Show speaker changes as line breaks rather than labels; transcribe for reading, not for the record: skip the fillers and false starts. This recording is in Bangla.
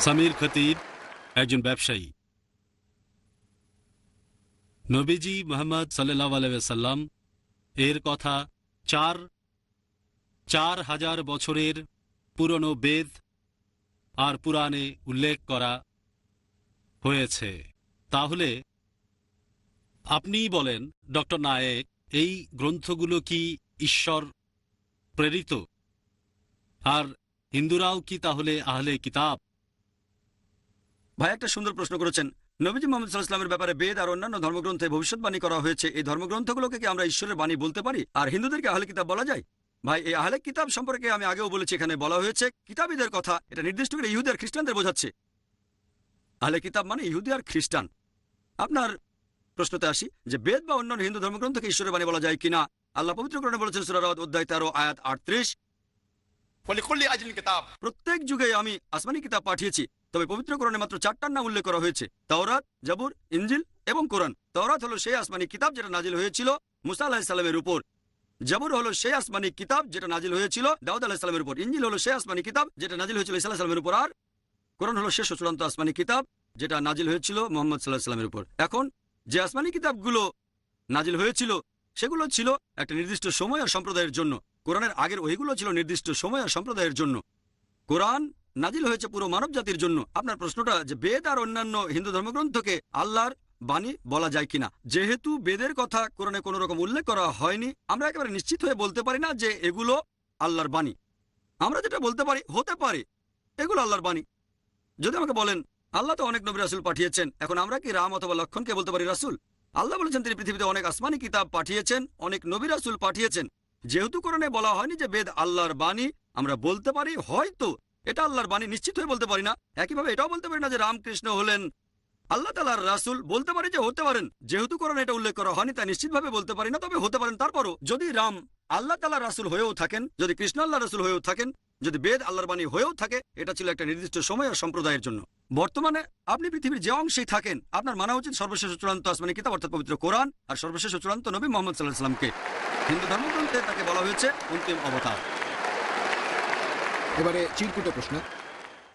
সামির খতিব একজন ব্যবসায়ী। নবীজি মুহাম্মদ সাল্লাল্লাহু আলাইহি ওয়াসাল্লাম এর কথা ৪,০০০ বছরের পুরনো বেদ আর পুরাণে উল্লেখ করা হয়েছে। তাহলে আপনিই বলেন ডক্টর নায়েক, এই গ্রন্থগুলো কি ঈশ্বর প্রেরিত? আর হিন্দুরাও কি তাহলে আহলে কিতাব?
ভাই একটা সুন্দর প্রশ্ন করেছেন। নবীজি মুহাম্মদ সাল্লাল্লাহু আলাইহি ওয়াসাল্লামের ব্যাপারে বেদ আর অন্যান্য ধর্মগ্রন্থে ভবিষ্যৎবাণী করা হয়েছে। এই ধর্মগ্রন্থগুলোকে কি আমরা ঈশ্বরের বাণী বলতে পারি? আর হিন্দুদেরকে আহলে কিতাব বলা যায়? ভাই, এই আহলে কিতাব সম্পর্কে আমি আগেও বলেছি, এখানে বলা হয়েছে কিতাবীদের কথা। এটা নির্দিষ্ট করে ইহুদি আর খ্রিস্টানদের বোঝাচ্ছে। আহলে কিতাব মানে ইহুদি আর খ্রিস্টান। আপনার প্রশ্নতে আসি যে বেদ বা অন্যান্য হিন্দু ধর্মগ্রন্থকে ঈশ্বরের বাণী বলা যায় কিনা। আল্লাহ পবিত্র কোরআনে বলেছেন সূরা রাদ অধ্যায় 13 আয়াত 38, প্রত্যেক যুগে আমি আসমানি কিতাব পাঠিয়েছি, তবে পবিত্র কোরআনে মাত্র 4টার নাম উল্লেখ করা হয়েছে: তাওরাত, জাবুর, ইনজিল এবং কোরআন। তাওরাত হলো সেই আসমানি কিতাব যেটা নাজিল হয়েছিল মুসা আলাইহিস সালামের উপর। জাবুর হলো সেই আসমানি কিতাব যেটা নাজিল হয়েছিল দাউদ আলাইহিস সালামের উপর। ইনজিল হলো সেই আসমানি কিতাব যেটা নাজিল হয়েছিল ঈসা আলাইহিস সালামের উপর। আর কোরআন হলো শেষ ও চূড়ান্ত আসমানি কিতাব যেটা নাজিল হয়েছিল মুহাম্মদ সাল্লাল্লাহু আলাইহি ওয়াসাল্লামের উপর। এখন যে আসমানি কিতাবগুলো নাজিল হয়েছিল সেগুলো ছিল একটা নির্দিষ্ট সময় আর সম্প্রদায়ের জন্য। কোরআনের আগের ওইগুলো ছিল নির্দিষ্ট সময় আর সম্প্রদায়ের জন্য। কোরআন নাজিল হয়েছে পুরো মানব জাতির জন্য। আপনার প্রশ্নটা যে বেদ আর অন্যান্য হিন্দু ধর্মগ্রন্থকে আল্লাহর বাণী বলা যায় কিনা, যেহেতু বেদের কথা কোরআনে কোনো রকম উল্লেখ করা হয়নি, আমরা একেবারে নিশ্চিত হয়ে বলতে পারি না যে এগুলো আল্লাহর বাণী। আমরা যেটা বলতে পারি, হতে পারে এগুলো আল্লাহর বাণী। যদি আমাকে বলেন আল্লাহ তো অনেক নবী রাসূল পাঠিয়েছেন, এখন আমরা কি রাম অথবা লক্ষণকে বলতে পারি রাসূল? আল্লাহ বলেছেন তিনি পৃথিবীতে অনেক আসমানি কিতাব পাঠিয়েছেন, অনেক নবী রাসূল পাঠিয়েছেন। যেহেতু কোরআনে বলা হয়নি যে বেদ আল্লাহর বাণী, আমরা বলতে পারি হয়তো এটা আল্লাহর বাণী, নিশ্চিত হয়ে বলতে পারি না। একইভাবে এটাও বলতে পারি না যে রামকৃষ্ণ হলেন আল্লাহ তাআলার রাসূল। বলতে পারি যে হতে পারেন, যেহেতু কোরআনে এটা উল্লেখ করা হয়নি তাই নিশ্চিতভাবে বলতে পারি না, তবে হতে পারেন। তারপরও যদি রাম আল্লাহ তাআলার রাসূল হয়েও থাকেন, যদি কৃষ্ণ আল্লাহর রাসূল হয়েও থাকেন, যদি বেদ আল্লাহর বাণী হয়েও থাকে, এটা ছিল একটা নির্দিষ্ট সময় আর সম্প্রদায়ের জন্য। বর্তমানে আপনি পৃথিবীর যে অংশেই থাকেন, আপনার মানা উচিত সর্বশেষ চূড়ান্ত আসমানি কিতাব অর্থাৎ পবিত্র কোরআন আর সর্বশেষ চূড়ান্ত নবী মুহাম্মদ সাল্লাল্লাহু আলাইহি ওয়াসাল্লামকে। হিন্দু ধর্মগ্রন্থে তাকে বলা হয়েছে অন্তিম অবতার।
এবারে চিরকুটে প্রশ্ন।